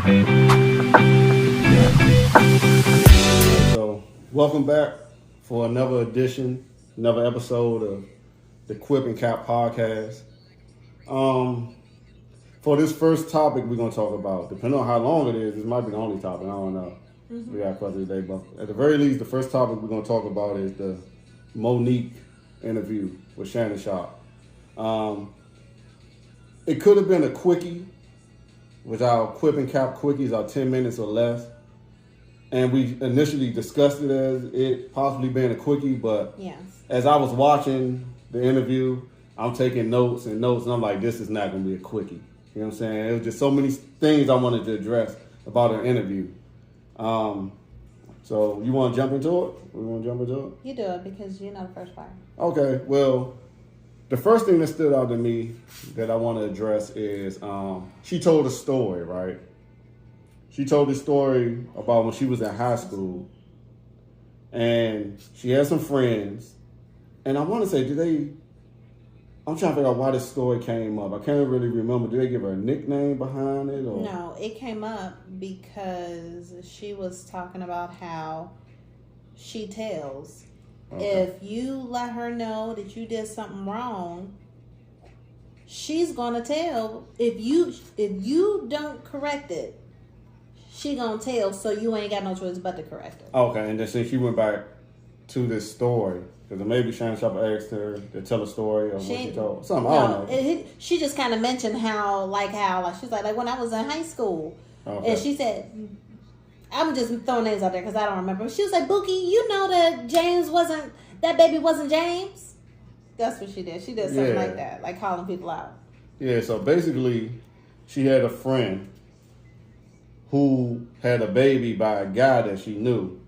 So, welcome back for another edition, another episode of the Quip and Cap podcast. For this first topic we're going to talk about, depending on how long it is, this might be the only topic, I don't know. We got quite a day, but at the very least, the first topic we're going to talk about is the Monique interview with Shannon Sharp. It could have been a quickie, with our Quip and Cap quickies, our 10 minutes or less. And we initially discussed it as it possibly being a quickie, but as I was watching the interview, I'm taking notes, and I'm like, this is not going to be a quickie. You know what I'm saying? It was just so many things I wanted to address about our interview. So you want to jump into it? We want to jump into it? You do it because you know the first part. Okay, well, the first thing that stood out to me that I want to address is she told a story, right? She told a story about when she was in high school, and she had some friends, and I want to say, I'm trying to figure out why this story came up. I can't really remember. Did they give her a nickname behind it? Or? No, it came up because she was talking about how she tells. Okay. If you let her know that you did something wrong, she's gonna tell. If you don't correct it, she gonna tell. So you ain't got no choice but to correct it. Okay, and then since she went back to this story, because maybe Shannon Sharp asked her to tell a story or what she told. Something, I don't know. She just kind of mentioned how she's like when I was in high school. Okay. And she said, I'm just throwing names out there because I don't remember. She was like, Bookie, you know that baby wasn't James? That's what she did. She did something like that, like calling people out. Yeah, so basically, she had a friend who had a baby by a guy that she knew.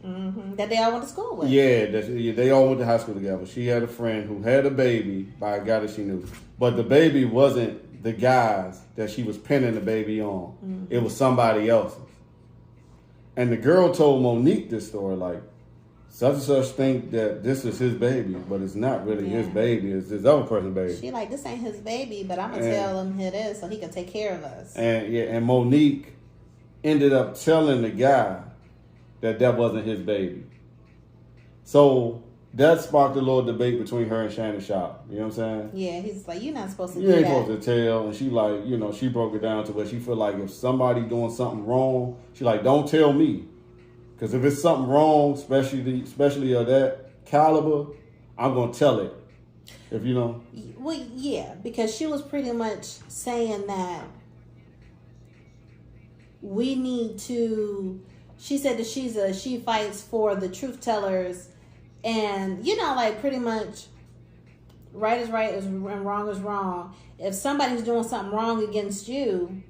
Mm-hmm. That they all went to school with. Yeah, they all went to high school together. She had a friend who had a baby by a guy that she knew. But the baby wasn't the guy's that she was pinning the baby on. Mm-hmm. It was somebody else's. And the girl told Monique this story, like, such and such think that this is his baby, but it's not really his baby. It's this other person's baby. She like, this ain't his baby, but I'm going to tell him it is so he can take care of us. And Monique ended up telling the guy that wasn't his baby. So that sparked a little debate between her and Shannon Sharp. You know what I'm saying? Yeah, he's like, you're not supposed to do that. You ain't supposed to tell. And she like, she broke it down to where she feel like if somebody doing something wrong, she like, don't tell me. Because if it's something wrong, especially of that caliber, I'm going to tell it. If you know. Well, yeah, because she was pretty much saying that we need to... She said that she fights for the truth tellers, and like pretty much right is right and wrong is wrong. If somebody's doing something wrong against you,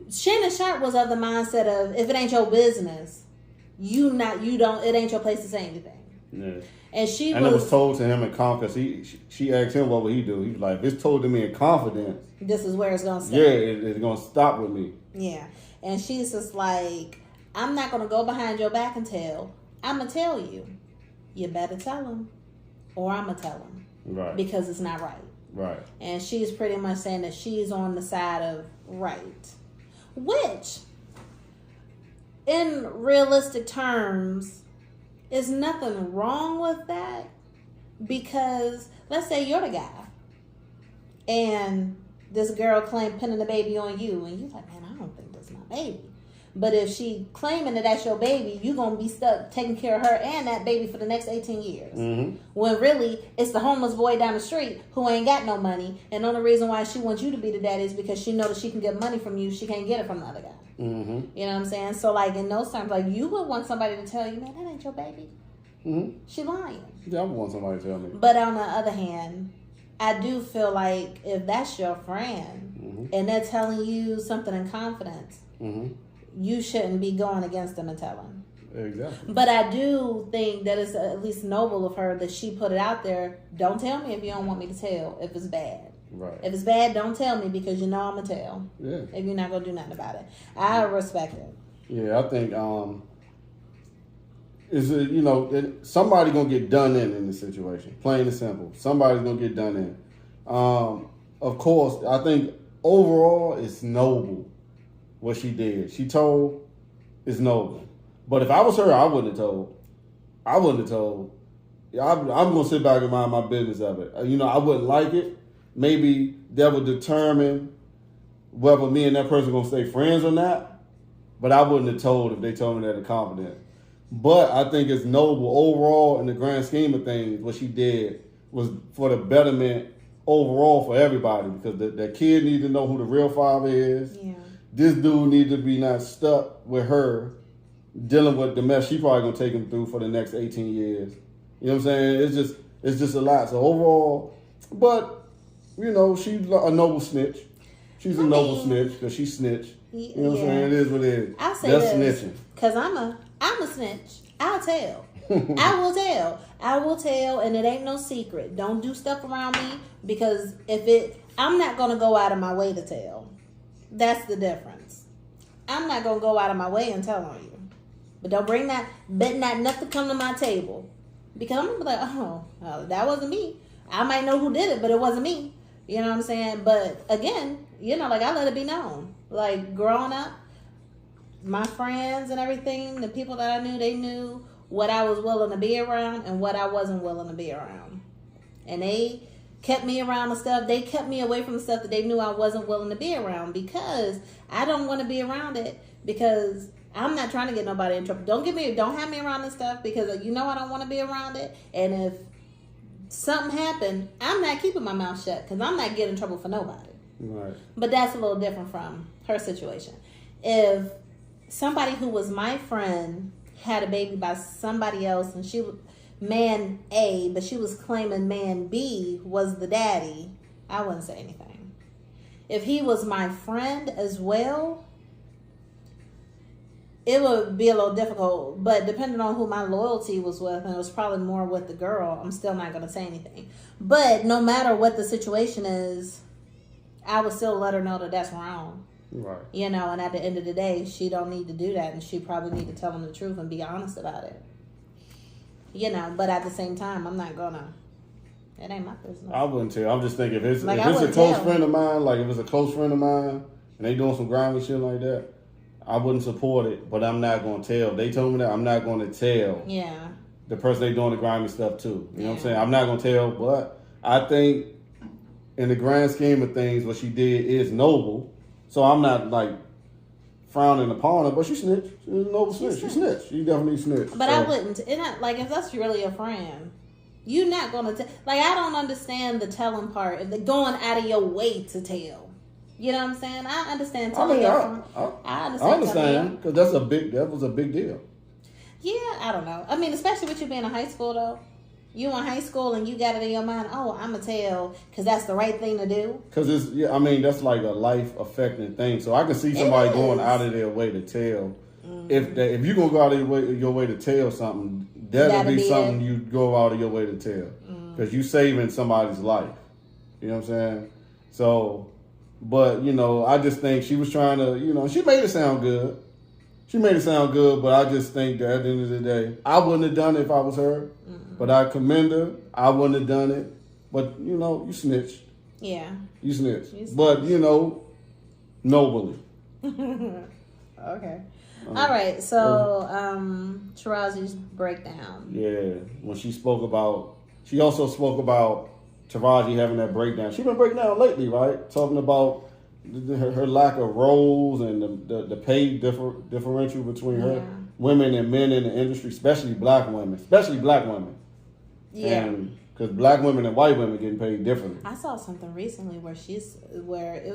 Shannon Sharp was of the mindset of if it ain't your business, it ain't your place to say anything. Yeah. And it was told to him in confidence. She asked him what would he do. He was like, if it's told to me in confidence, this is where it's gonna stop. Yeah, it's gonna stop with me. Yeah, and she's just like, I'm not going to go behind your back and tell. I'm going to tell you. You better tell him. Or I'm going to tell him. Right. Because it's not right. Right. And she's pretty much saying that she's on the side of right. Which, in realistic terms, is nothing wrong with that. Because, let's say you're the guy. And this girl claimed pinning the baby on you. And you're like, man, I don't think that's my baby. But if she claiming that that's your baby, you're going to be stuck taking care of her and that baby for the next 18 years. Mm-hmm. When really, it's the homeless boy down the street who ain't got no money. And the only reason why she wants you to be the daddy is because she knows that she can get money from you. She can't get it from the other guy. Mm-hmm. You know what I'm saying? So, like, in those terms, like, you would want somebody to tell you, man, that ain't your baby. Mm-hmm. She lying. Yeah, I would want somebody to tell me. But on the other hand, I do feel like if that's your friend and they're telling you something in confidence, you shouldn't be going against them and telling. Exactly. But I do think that it's at least noble of her that she put it out there. Don't tell me if you don't want me to tell if it's bad. Right. If it's bad, don't tell me because you know I'm going to tell. Yeah. If you're not going to do nothing about it. I respect it. Yeah, I think somebody going to get done in this situation. Plain and simple. Somebody's going to get done in. Of course, I think overall it's noble what she did. She told, it's noble. But if I was her, I wouldn't have told. I wouldn't have told. I'm going to sit back and mind my business of it. You know, I wouldn't like it. Maybe that would determine whether me and that person going to stay friends or not. But I wouldn't have told if they told me that in confidence. But I think it's noble overall in the grand scheme of things. What she did was for the betterment overall for everybody, because the kid needs to know who the real father is. Yeah. This dude needs to be not stuck with her dealing with the mess she probably gonna take him through for the next 18 years. You know what I'm saying? It's just a lot. So overall, but you know, she's a noble snitch. She's a noble snitch because she snitched. You know what I'm saying? It is what it is. I'll say that's this, snitching. Because I'm a snitch. I'll tell. I will tell. I will tell, and it ain't no secret. Don't do stuff around me, because I'm not gonna go out of my way to tell. That's the difference. I'm not gonna go out of my way and tell on you. But don't bring that, bet not nothing come to my table. Because I'm gonna be like, oh, that wasn't me. I might know who did it, but it wasn't me. You know what I'm saying? But again, you know, like, I let it be known. Like, growing up, my friends and everything, the people that I knew, they knew what I was willing to be around and what I wasn't willing to be around. And they kept me around the stuff. They kept me away from the stuff that they knew I wasn't willing to be around, because I don't want to be around it, because I'm not trying to get nobody in trouble. Don't have me around this stuff, because you know I don't want to be around it. And if something happened, I'm not keeping my mouth shut, because I'm not getting in trouble for nobody. Right. But that's a little different from her situation. If somebody who was my friend had a baby by somebody else, and she was man A, but she was claiming man B was the daddy, I wouldn't say anything. If he was my friend as well, it would be a little difficult. But depending on who my loyalty was with, and it was probably more with the girl, I'm still not going to say anything. But no matter what the situation is, I would still let her know that that's wrong. Right. You know, and at the end of the day, she don't need to do that, and she probably need to tell him the truth and be honest about it. You know, but at the same time, I'm not gonna. It ain't my business. I wouldn't tell. I'm just thinking, if it's a close friend of mine, like if it's a close friend of mine and they doing some grimy shit like that, I wouldn't support it. But I'm not gonna tell. They told me that I'm not gonna tell. Yeah. The person they doing the grimy stuff too. You know what I'm saying? I'm not gonna tell, but I think in the grand scheme of things, what she did is noble. So I'm not like frowning upon her, but she snitched. She was a noble snitch. She snitched. She definitely snitched. But I wouldn't. Like, if that's really a friend, you're not going to tell. Like, I don't understand the telling part. If they're going out of your way to tell. You know what I'm saying? I understand telling your friend. I understand. Because that was a big deal. Yeah, I don't know. I mean, especially with you being in high school, though. You in high school and you got it in your mind, oh, I'm going to tell because that's the right thing to do. Because that's like a life-affecting thing. So I can see somebody going out of their way to tell. If you're going to go out of your way to tell something, that'll be something you go out of your way to tell. Because you're saving somebody's life. You know what I'm saying? So, but, I just think she was trying to, she made it sound good. But I just think that at the end of the day, I wouldn't have done it if I was her. But I commend her. I wouldn't have done it. But, you snitched. Yeah. You snitched. But, nobly. Okay. All right. So, Taraji's breakdown. Yeah. When she also spoke about Taraji having that breakdown. She's been breaking down lately, right? Talking about her lack of roles and the pay differential between her women and men in the industry, especially black women. Yeah. Because black women and white women getting paid differently. I saw something recently where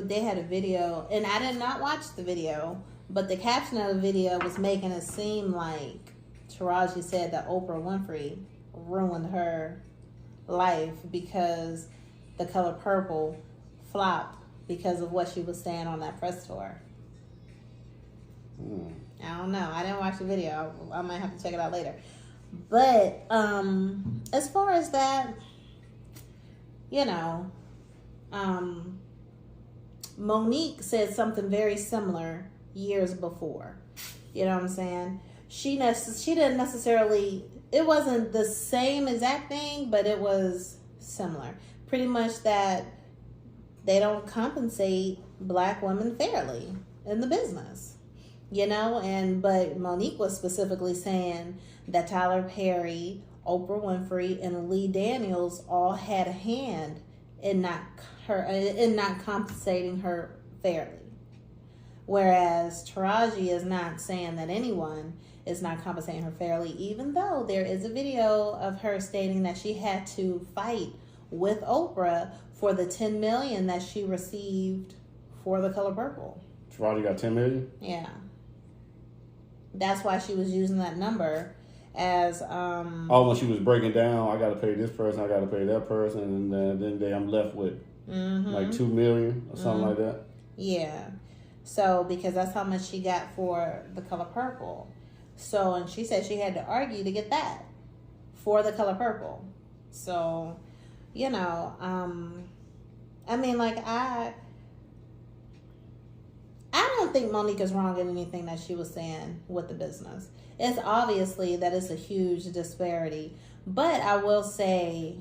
they had a video, and I did not watch the video, but the caption of the video was making it seem like Taraji said that Oprah Winfrey ruined her life because The Color Purple flopped because of what she was saying on that press tour. I don't know. I didn't watch the video. I might have to check it out later. But as far as that, Monique said something very similar years before. You know what I'm saying? She didn't necessarily, it wasn't the same exact thing, but it was similar. Pretty much that they don't compensate black women fairly. in the business, but Monique was specifically saying that Tyler Perry, Oprah Winfrey, and Lee Daniels all had a hand in not compensating her fairly. Whereas Taraji is not saying that anyone is not compensating her fairly, even though there is a video of her stating that she had to fight with Oprah for the $10 million that she received for The Color Purple. Taraji got $10 million? Yeah. That's why she was using that number as when she was breaking down, I got to pay this person, I got to pay that person, and then I'm left with like $2 million or something like that. Yeah. So because that's how much she got for The Color Purple. So, and she said she had to argue to get that for The Color Purple. So, I don't think Monique is wrong in anything that she was saying with the business. It's obviously that it's a huge disparity. But I will say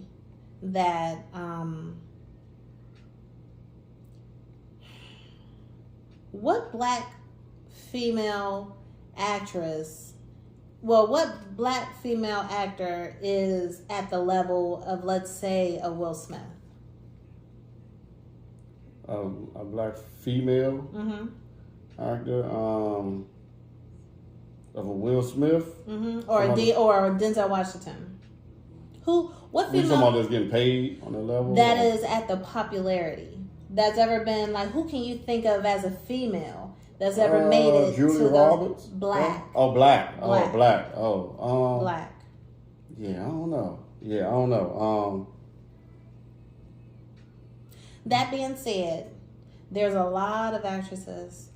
that what black female actor is at the level of, let's say, a Will Smith? A black female actor of a Will Smith, or Denzel Washington. What female? You talking about that's getting paid on the level? That is at the popularity that's ever been, like, who can you think of as a female that's ever made it Julia to Roberts? the black? Oh, black. Black. Oh, black. Oh, black. Yeah, I don't know. That being said, there's a lot of actresses: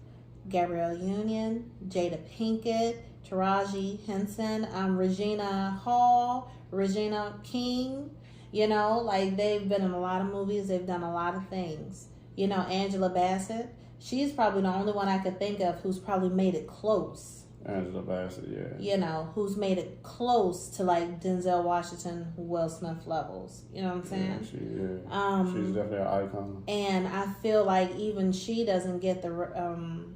Gabrielle Union, Jada Pinkett, Taraji Henson, Regina Hall, Regina King. They've been in a lot of movies. They've done a lot of things. Angela Bassett. She's probably the only one I could think of who's probably made it close. Angela Bassett, yeah. Who's made it close to like Denzel Washington, Will Smith levels. You know what I'm saying? Yeah, she's definitely an icon. And I feel like even she doesn't get the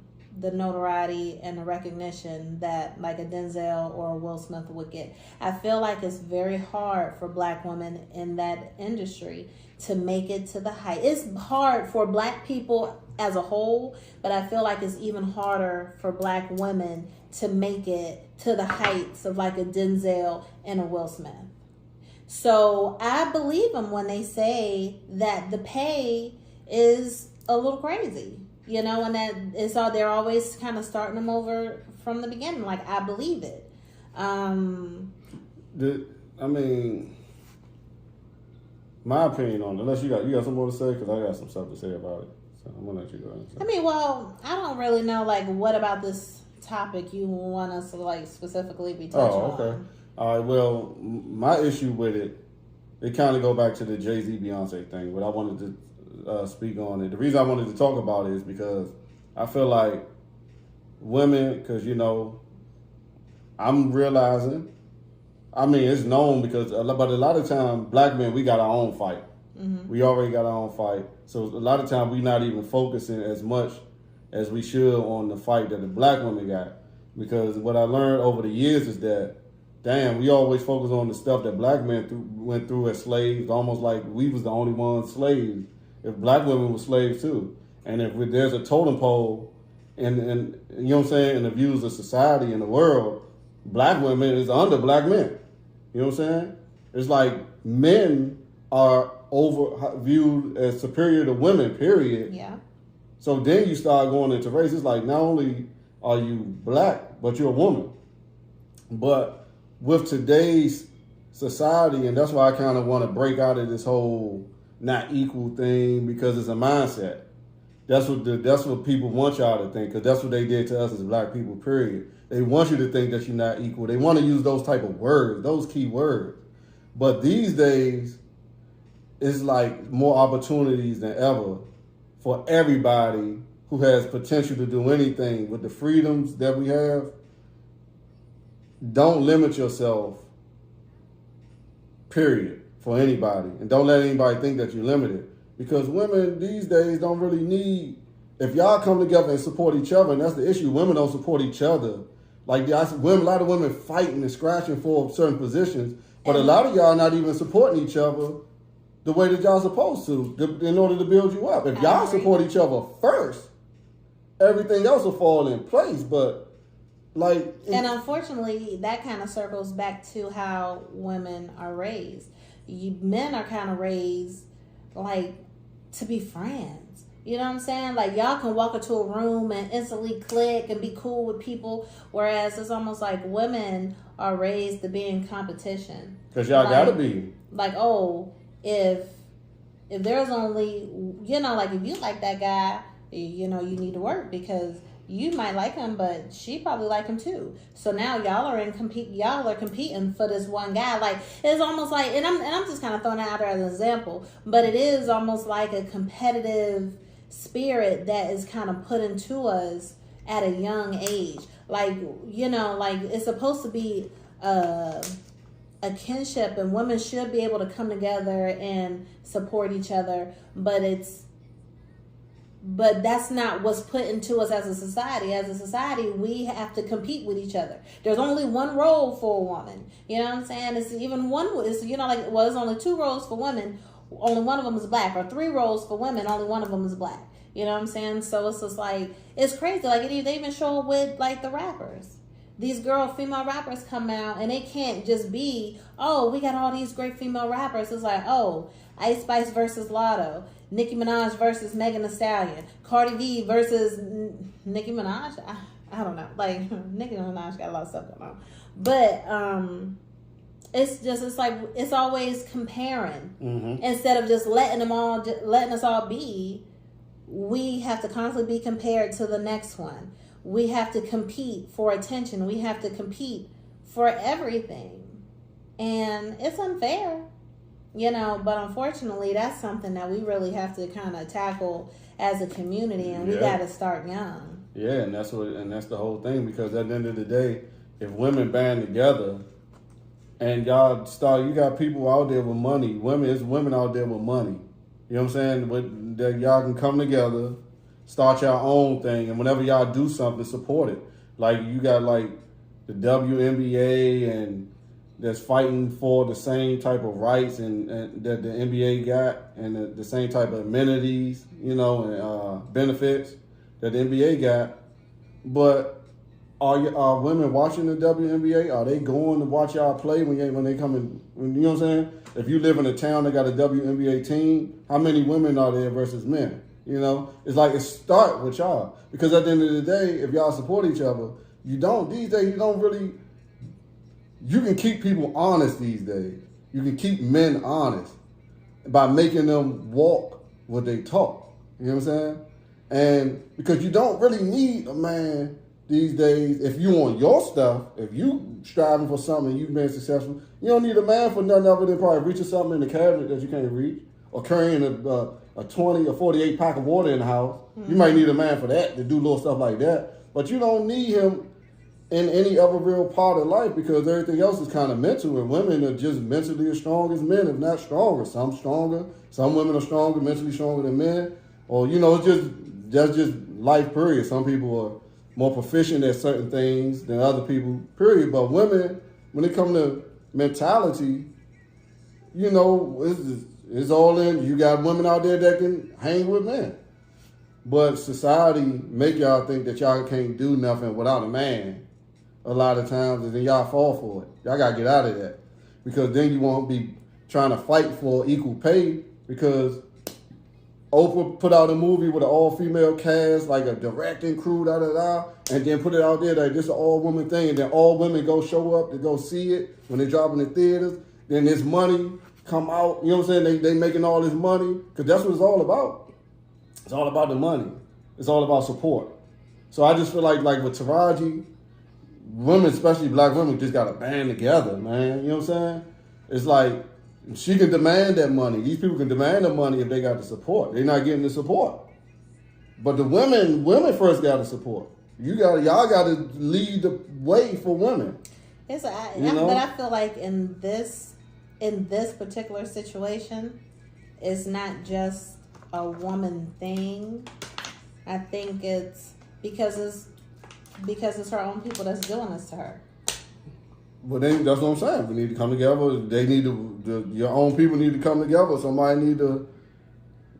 notoriety and the recognition that like a Denzel or a Will Smith would get. I feel like it's very hard for black women in that industry to make it to the height. It's hard for black people as a whole, but I feel like it's even harder for black women to make it to the heights of like a Denzel and a Will Smith. So I believe them when they say that the pay is a little crazy. And that it's all, they're always kind of starting them over from the beginning. Like, I believe it. My opinion on it, unless you got some more to say, because I got some stuff to say about it. So I'm going to let you go ahead. I don't really know, like, what about this topic you want us to, like, specifically be touching on. Oh, okay. All right, well, my issue with it kind of go back to the Jay-Z Beyonce thing, but I wanted to speak on it. The reason I wanted to talk about it is because I feel like women, because, I'm realizing, it's known because, but a lot of time, black men, we got our own fight. Mm-hmm. We already got our own fight. So a lot of time, we not even focusing as much as we should on the fight that the black women got. Because what I learned over the years is that, damn, we always focus on the stuff that black men went through as slaves, almost like we was the only ones slaves. If black women were slaves too. And if there's a totem pole in you know what I'm saying, in the views of society in the world, black women is under black men. You know what I'm saying? It's like men are viewed as superior to women, period. Yeah. So then you start going into race. It's like not only are you black, but you're a woman. But with today's society, and that's why I kind of want to break out of this whole not equal thing, because it's a mindset. That's what people want y'all to think, because that's what they did to us as black people, period. They want you to think that you're not equal. They want to use those type of words, those key words. But these days, it's like more opportunities than ever for everybody who has potential to do anything with the freedoms that we have. Don't limit yourself, period, for anybody. And don't let anybody think that you're limited. Because women these days don't really need if y'all come together and support each other, and that's the issue, women don't support each other. Like a lot of women fighting and scratching for certain positions, but a lot of y'all not even supporting each other the way that y'all supposed to in order to build you up. If y'all support each other first, everything else will fall in place. But and unfortunately, that kind of circles back to how women are raised. Men are kind of raised like to be friends. You know what I'm saying? Like, y'all can walk into a room and instantly click and be cool with people, whereas it's almost like women are raised to be in competition. Because y'all gotta be. Like, if there's only, like if you like that guy, you need to work because you might like him, but she probably like him too. So now y'all are competing for this one guy. Like, it's almost like, and I'm just kind of throwing it out there as an example, but it is almost like a competitive spirit that is kind of put into us at a young age. Like, like it's supposed to be a kinship, and women should be able to come together and support each other, but that's not what's put into us as a society. As a society, we have to compete with each other. There's only one role for a woman. You know what I'm saying? It's even one. It's there's only 2 roles for women. Only one of them is black, or 3 roles for women. Only one of them is black. You know what I'm saying? So it's just like, it's crazy. Like, they even show it with like the rappers. These female rappers come out, and they can't just be, we got all these great female rappers. It's like, Ice Spice versus Lotto, Nicki Minaj versus Megan Thee Stallion, Cardi B versus Nicki Minaj. I don't know. Like, Nicki Minaj got a lot of stuff going on, but it's like it's always comparing instead of just letting us all be. We have to constantly be compared to the next one. We have to compete for attention. We have to compete for everything. And it's unfair, but unfortunately that's something that we really have to kind of tackle as a community, and we got to start young. Yeah, and that's the whole thing, because at the end of the day, if women band together and you got people out there with money, women out there with money. You know what I'm saying? That y'all can come together, start your own thing, and whenever y'all do something, support it. Like, you got like the WNBA and that's fighting for the same type of rights and that the NBA got, and the same type of amenities, and benefits that the NBA got. But are women watching the WNBA? Are they going to watch y'all play when they come in? You know what I'm saying? If you live in a town that got a WNBA team, how many women are there versus men? It's like it starts with y'all. Because at the end of the day, if y'all support each other, these days you don't really, you can keep people honest these days. You can keep men honest by making them walk what they talk. You know what I'm saying? And because you don't really need a man these days, if you want your stuff, if you striving for something and you've been successful, you don't need a man for nothing other than probably reaching something in the cabinet that you can't reach, or carrying a 20 or 48 pack of water in the house. You might need a man for that, to do little stuff like that. But you don't need him in any other real part of life, because everything else is kind of mental, and women are just mentally as strong as men, if not stronger. Some stronger. Some women are stronger, mentally stronger than men. Or, that's just life, period. Some people are more proficient at certain things than other people, period. But women, when it comes to mentality, it's all in. You got women out there that can hang with men. But society make y'all think that y'all can't do nothing without a man a lot of times, and then y'all fall for it. Y'all got to get out of that. Because then you won't be trying to fight for equal pay, because Oprah put out a movie with an all-female cast, like a directing crew, and then put it out there that this is an all-woman thing, and then all women go show up to go see it when they drop in the theaters. Then this money come out, you know what I'm saying? They making all this money, because that's what it's all about. It's all about the money. It's all about support. So I just feel like with Taraji, women, especially black women, just got to band together, man. You know what I'm saying? It's like, she can demand that money. These people can demand the money if they got the support. They're not getting the support. But the women first got the support. Y'all got to lead the way for women. But I feel like in this particular situation, it's not just a woman thing. I think it's because it's her own people that's doing this to her. Well, then that's what I'm saying. We need to come together. They need to. Your own people need to come together. Somebody need to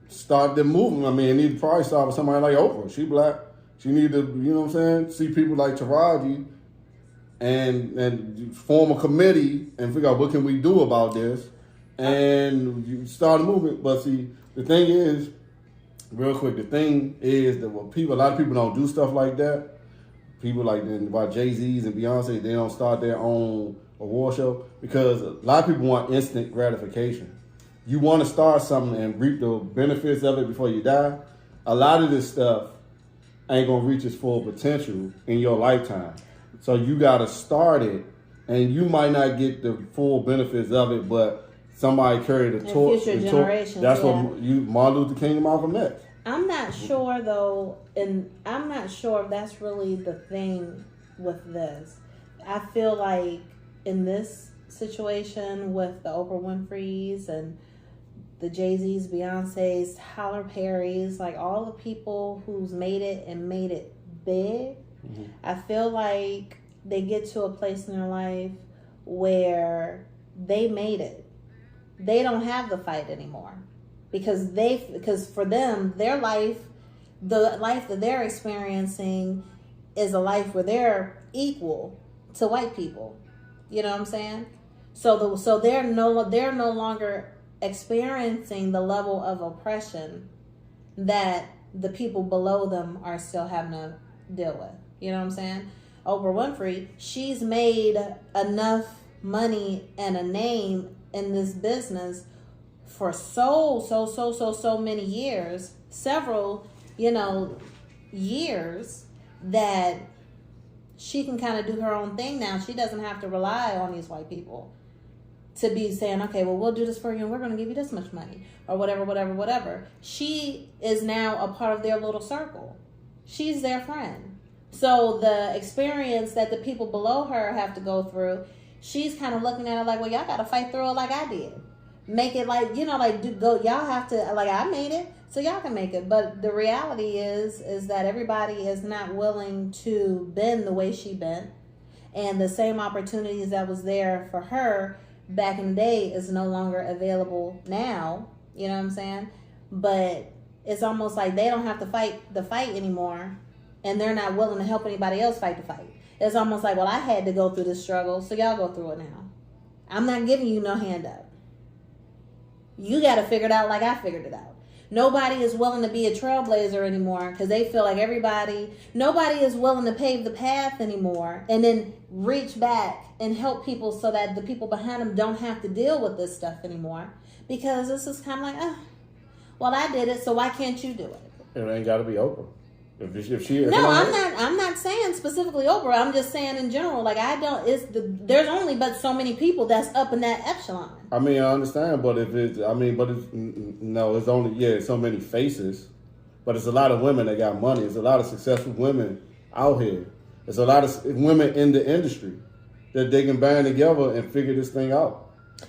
start the movement. I mean, it need to probably start with somebody like Oprah. She black. She need to, you know what I'm saying? See people like Taraji and form a committee and figure out what can we do about this and you start a movement. But see, the thing is, real quick, the thing is that a lot of people don't do stuff like that. People like Jay-Z's and Beyonce, they don't start their own award show because a lot of people want instant gratification. You want to start something and reap the benefits of it before you die. A lot of this stuff ain't going to reach its full potential in your lifetime. So you got to start it, and you might not get the full benefits of it, but somebody carried the torch. Future generations, that's what Martin Luther King and Malcolm X. I'm not sure though, and I'm not sure if that's really the thing with this. I feel like in this situation with the Oprah Winfrey's and the Jay-Z's, Beyonce's, Tyler Perry's, like all the people who's made it and made it big, I feel like they get to a place in their life where they made it. They don't have the fight anymore. Because for them, their life, the life that they're experiencing is a life where they're equal to white people. You know what I'm saying? So they're no longer experiencing the level of oppression that the people below them are still having to deal with. You know what I'm saying? Oprah Winfrey, she's made enough money and a name in this business for so many years, several, years, that she can kind of do her own thing now. She doesn't have to rely on these white people to be saying, okay, well, we'll do this for you and we're going to give you this much money or whatever. She is now a part of their little circle. She's their friend. So the experience that the people below her have to go through, she's kind of looking at it like, well, y'all got to fight through it like I did. Make it like, y'all have to, like I made it, so y'all can make it. But the reality is that everybody is not willing to bend the way she bent. And the same opportunities that was there for her back in the day is no longer available now. You know what I'm saying? But it's almost like they don't have to fight the fight anymore. And they're not willing to help anybody else fight the fight. It's almost like, well, I had to go through this struggle, so y'all go through it now. I'm not giving you no hand up. You got to figure it out like I figured it out. Nobody is willing to be a trailblazer anymore because they feel like nobody is willing to pave the path anymore and then reach back and help people so that the people behind them don't have to deal with this stuff anymore. Because this is kind of like, well, I did it, so why can't you do it? It ain't got to be Oprah. I'm not saying specifically Oprah. I'm just saying in general. Like there's only but so many people that's up in that echelon. I mean, I understand, but it's only so many faces, but it's a lot of women that got money. It's a lot of successful women out here. There's a lot of women in the industry that they can band together and figure this thing out.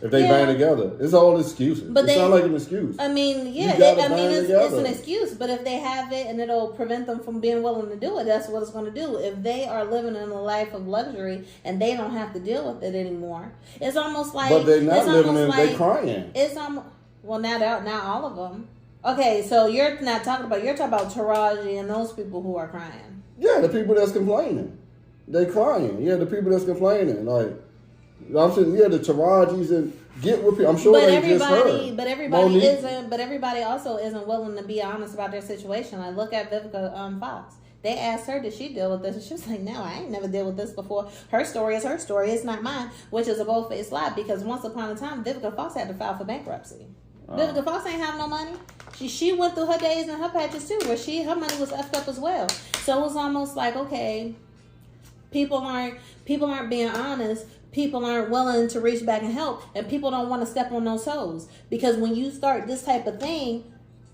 If they band together, it's all excuses. But it sounds like an excuse. I mean, it's an excuse. But if they have it and it'll prevent them from being willing to do it, that's what it's going to do. If they are living in a life of luxury and they don't have to deal with it anymore, it's almost like. But they're not living in. They're crying. It's now all of them. Okay, so you're talking about Taraji and those people who are crying. Yeah, the people that's complaining, they crying. Yeah, the people that's complaining, like. I'm saying, the Tarajis and get with people. I'm sure just heard. But everybody Monique. Isn't. But everybody also isn't willing to be honest about their situation. Like, look at Vivica Fox. They asked her, did she deal with this? And she was like, no, I ain't never dealt with this before. Her story is her story. It's not mine, which is a bold-faced lie because once upon a time, Vivica Fox had to file for bankruptcy. Vivica Fox ain't have no money. She went through her days and her patches too, where her money was effed up as well. So it was almost like, okay, people aren't being honest. People aren't willing to reach back and help, and people don't want to step on those toes. Because when you start this type of thing,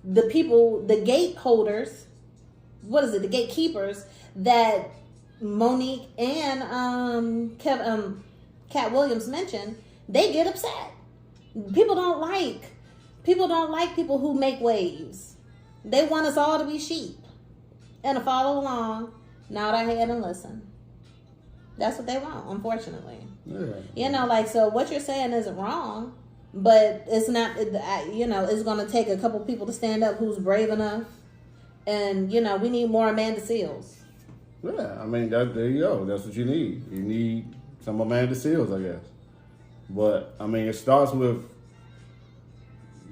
the gateholders, the gatekeepers that Monique and Cat Williams mentioned, they get upset. People don't like people who make waves. They want us all to be sheep. and to follow along, nod our head and listen. That's what they want, unfortunately. Yeah. Like, so what you're saying isn't wrong, but it's not, it's going to take a couple people to stand up who's brave enough. And, we need more Amanda Seals. Yeah, I mean, there you go. That's what you need. You need some Amanda Seals, I guess. But, I mean, it starts with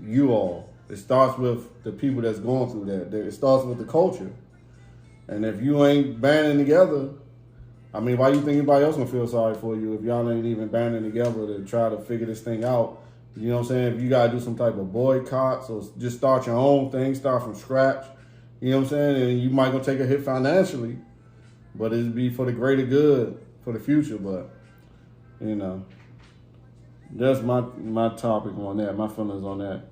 you all. It starts with the people that's going through that. It starts with the culture. And if you ain't banding together, I mean, why you think anybody else gonna feel sorry for you if y'all ain't even banding together to try to figure this thing out? You know what I'm saying? If you gotta do some type of boycotts or just start your own thing, start from scratch, you know what I'm saying? And you might gonna take a hit financially, but it'd be for the greater good for the future. But, that's my topic on that, my feelings on that.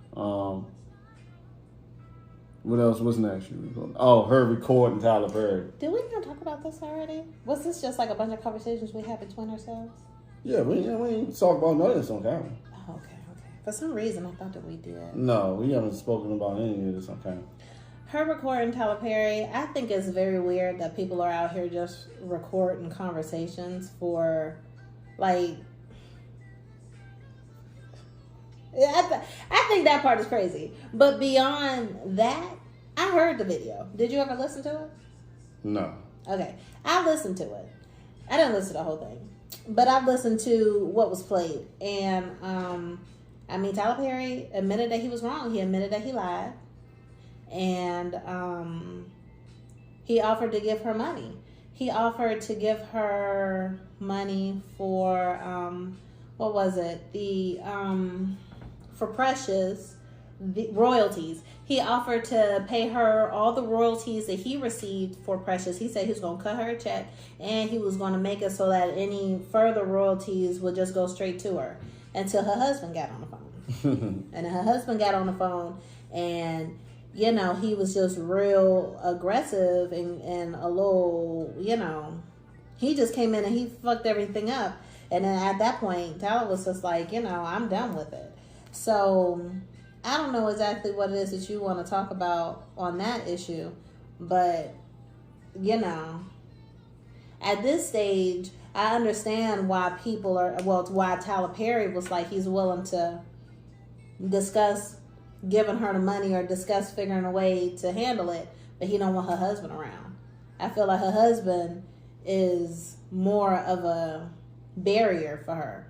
What else? What's next? Oh, her recording Tyler Perry. Did we not talk about this already? Was this just like a bunch of conversations we had between ourselves? Yeah, we ain't talk about none of this on camera. Oh, okay. For some reason, I thought that we did. No, we haven't spoken about any of this on camera. Her recording Tyler Perry, I think it's very weird that people are out here just recording conversations for, like... I think that part is crazy. But beyond that, I heard the video. Did you ever listen to it? No. Okay. I listened to it. I didn't listen to the whole thing. But I listened to what was played. And, Tyler Perry admitted that he was wrong. He admitted that he lied. And he offered to give her money. He offered to give her money for, what was it? For Precious, the royalties. He offered to pay her all the royalties that he received for Precious. He said he was going to cut her a check and he was going to make it so that any further royalties would just go straight to her until her husband got on the phone. And her husband got on the phone and, he was just real aggressive and a little, he just came in and he fucked everything up. And then at that point, Tyler was just like, I'm done with it. So, I don't know exactly what it is that you want to talk about on that issue, but, at this stage, I understand why why Tyler Perry was like, he's willing to discuss giving her the money or discuss figuring a way to handle it, but he don't want her husband around. I feel like her husband is more of a barrier for her.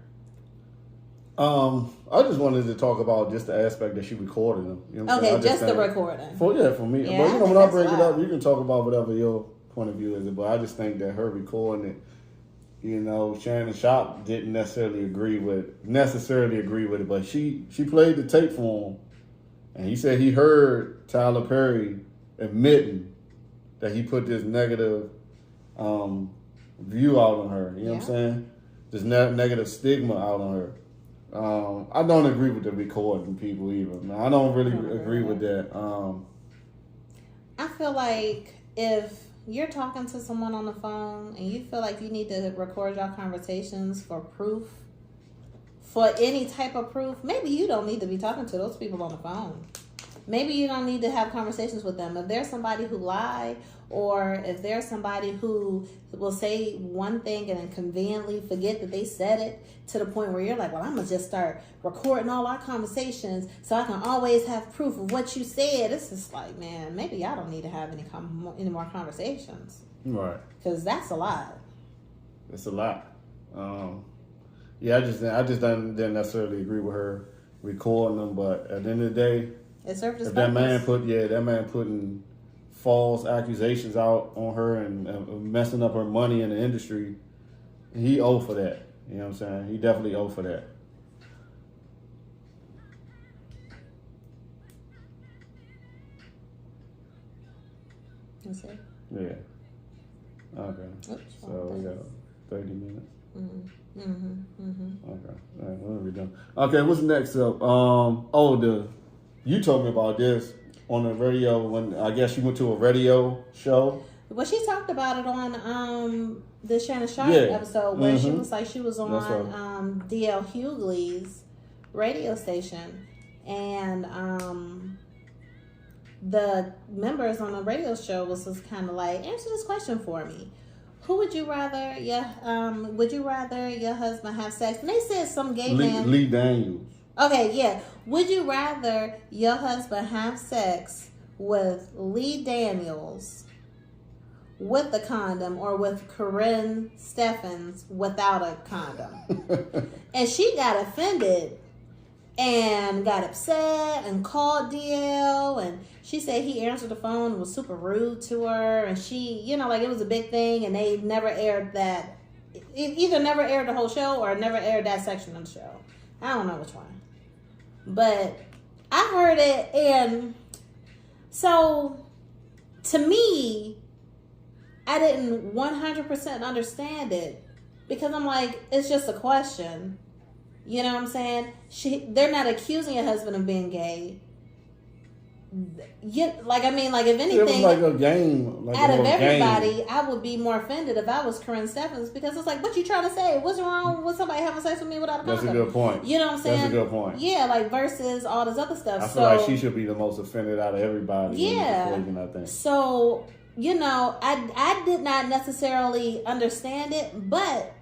I just wanted to talk about just the aspect that she recorded them. You know okay, just the recording. For me. Yeah, but when I bring it up, you can talk about whatever your point of view is. But I just think that her recording it, Shannon Sharp didn't necessarily agree with it, but she played the tape for him, and he said he heard Tyler Perry admitting that he put this negative view out on her. You know what I'm saying? This negative stigma out on her. I don't agree with the recording people either. Man. I don't really agree with that. I feel like if you're talking to someone on the phone and you feel like you need to record your conversations for proof, for any type of proof, maybe you don't need to be talking to those people on the phone. Maybe you don't need to have conversations with them. If there's somebody who lied, or if there's somebody who will say one thing and then conveniently forget that they said it to the point where you're like, well, I'm going to just start recording all our conversations so I can always have proof of what you said. It's just like, man, maybe y'all don't need to have any more conversations. Right. Because that's a lot. It's a lot. I just didn't necessarily agree with her recording them, but at the end of the day, it served its if purpose. that man putting false accusations out on her and messing up her money in the industry, he owe for that. You know what I'm saying? He definitely owe for that. You see? Yeah. Okay. Oops, so we got 30 minutes. Okay. All right, what are we done? Okay, what's next up? You told me about this on the radio when I guess you went to a radio show. Well, she talked about it on the Shannon Sharp episode where she was like, she was on D.L. Hughley's radio station, and the members on the radio show was just kind of like, answer this question for me. Who would you rather? Would you rather your husband have sex? And they said some gay man. Lee Daniels. Okay, yeah. Would you rather your husband have sex with Lee Daniels with a condom or with Corinne Steffens without a condom? And she got offended and got upset and called DL, and she said he answered the phone and was super rude to her, and she, like it was a big thing, and they never aired that. Either never aired the whole show or never aired that section of the show. I don't know which one. But I heard it, and so to me, I didn't 100% understand it because I'm like, it's just a question. You know what I'm saying? They're not accusing your husband of being gay. If anything, it was like a game. Out of everybody, I would be more offended if I was Corinne Steffens because it's like, what you trying to say? What's wrong with somebody having sex with me without a condom? That's a good point. You know what I'm saying? That's a good point. Yeah, versus all this other stuff. I feel like she should be the most offended out of everybody. Yeah. In the equation, I think. So, I did not necessarily understand it, but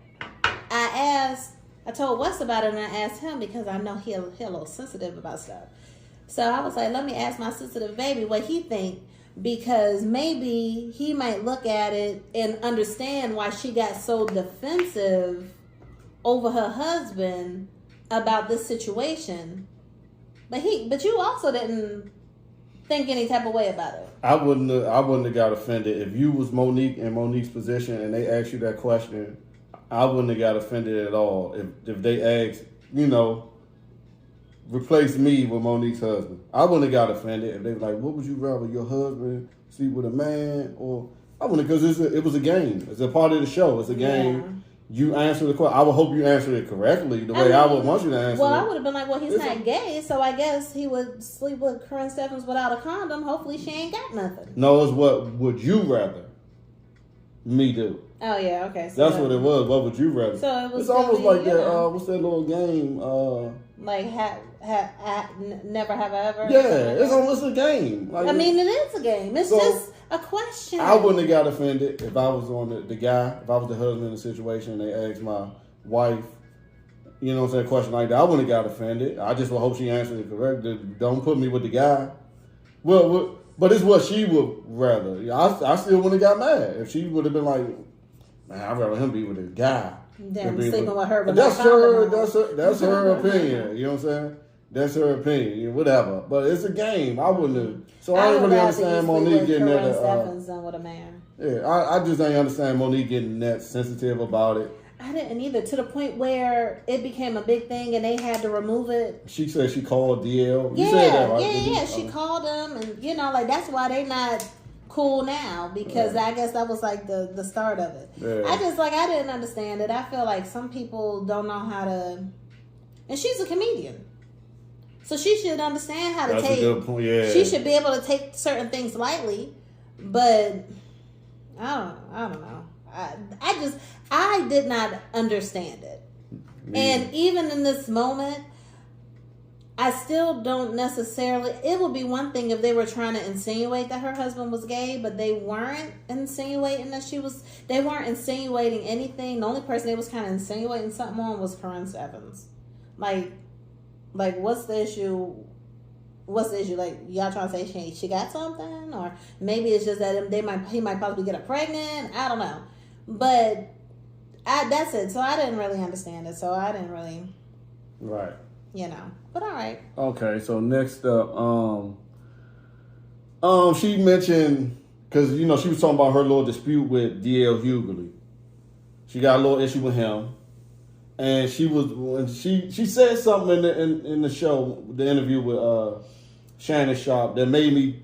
I told Wes about it, and I asked him because I know he a little sensitive about stuff. So I was like, let me ask my sensitive baby what he think, because maybe he might look at it and understand why she got so defensive over her husband about this situation. But you also didn't think any type of way about it. I wouldn't have got offended if you was Monique in Monique's position and they asked you that question. I wouldn't have got offended at all if they asked, replace me with Monique's husband. I wouldn't have got offended if they were like, what would you rather, your husband sleep with a man? Or I wouldn't, because it was a game. It's a part of the show. It's a game. Yeah. You answer the question. I would hope you answer it correctly, the way I would want you to answer it. Well, I would have been like, well, he's not gay, so I guess he would sleep with Corinne Steffens without a condom. Hopefully she ain't got nothing. No, it's what would you rather me do? Oh, yeah, okay. So that's what it was. What would you rather? So it was. It's almost like that. What's that little game? Like never have I ever. Yeah, it's almost a game. Like, it is a game. It's just a question. I wouldn't have got offended if I was on the guy. If I was the husband in the situation, and they asked my wife, a question like that. I wouldn't have got offended. I just would hope she answered it correctly. Don't put me with the guy. Well, but it's what she would rather. I still wouldn't have got mad if she would have been like, man, I'd rather him be with a guy. Than sleeping with her. That's her opinion. You know what I'm saying? That's her opinion. Whatever. But it's a game. I wouldn't have. So I didn't really understand Monique getting that. With a man. Yeah, I just didn't understand Monique getting that sensitive about it. I didn't either, to the point where it became a big thing and they had to remove it. She said she called DL. You said that, right? Yeah. She called them, and that's why they not cool now, because I guess that was like the start of it. Yeah. I didn't understand it. I feel like some people don't know how to, and she's a comedian, so she should understand how to take. A good point. Yeah. She should be able to take certain things lightly, but I don't know. I did not understand it. And even in this moment, I still don't necessarily. It would be one thing if they were trying to insinuate that her husband was gay, but they weren't insinuating that she was. They weren't insinuating anything. The only person they was kind of insinuating something on was Corinne Steffens. Like, what's the issue? What's the issue? Like, y'all trying to say she got something, or maybe it's just that he might possibly get her pregnant. I don't know, but that's it. So I didn't really understand it. So I didn't really. Right. But all right. Okay, so next up, she mentioned, because she was talking about her little dispute with D.L. Hughley. She got a little issue with him, and she said something in the show, the interview with Shannon Sharp, that made me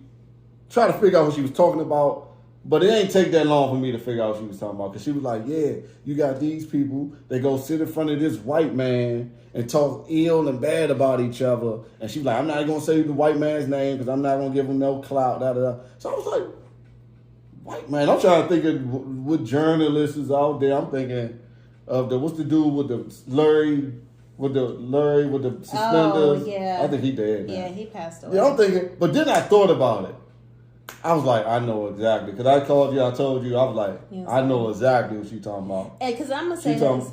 try to figure out what she was talking about. But it ain't take that long for me to figure out what she was talking about, because she was like, yeah, you got these people, they go sit in front of this white man and talk ill and bad about each other. And she was like, I'm not going to say the white man's name because I'm not going to give him no clout. Da, da, da. So I was like, white man? I'm trying to think of what journalists is out there. I'm thinking of what's the dude with the Larry with the suspenders? Oh, yeah. I think he dead now. Yeah, he passed away. Yeah, I'm thinking, but then I thought about it. I was like, I know exactly. Because I called you, I told you, I was like, Yes, I know exactly what you talking about. And because I'm going to say this.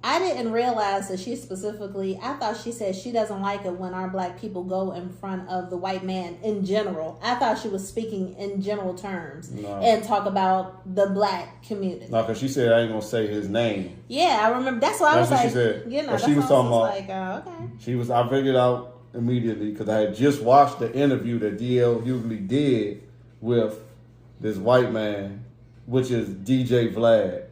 I didn't realize that she specifically, I thought she said she doesn't like it when our black people go in front of the white man in general. I thought she was speaking in general terms and talk about the black community. No, because she said I ain't going to say his name. Yeah, I remember. That's why I was like, she said. You know, but she was talking about, okay. I figured out immediately because I had just watched the interview that D.L. Hughley did with this white man, which is DJ Vlad.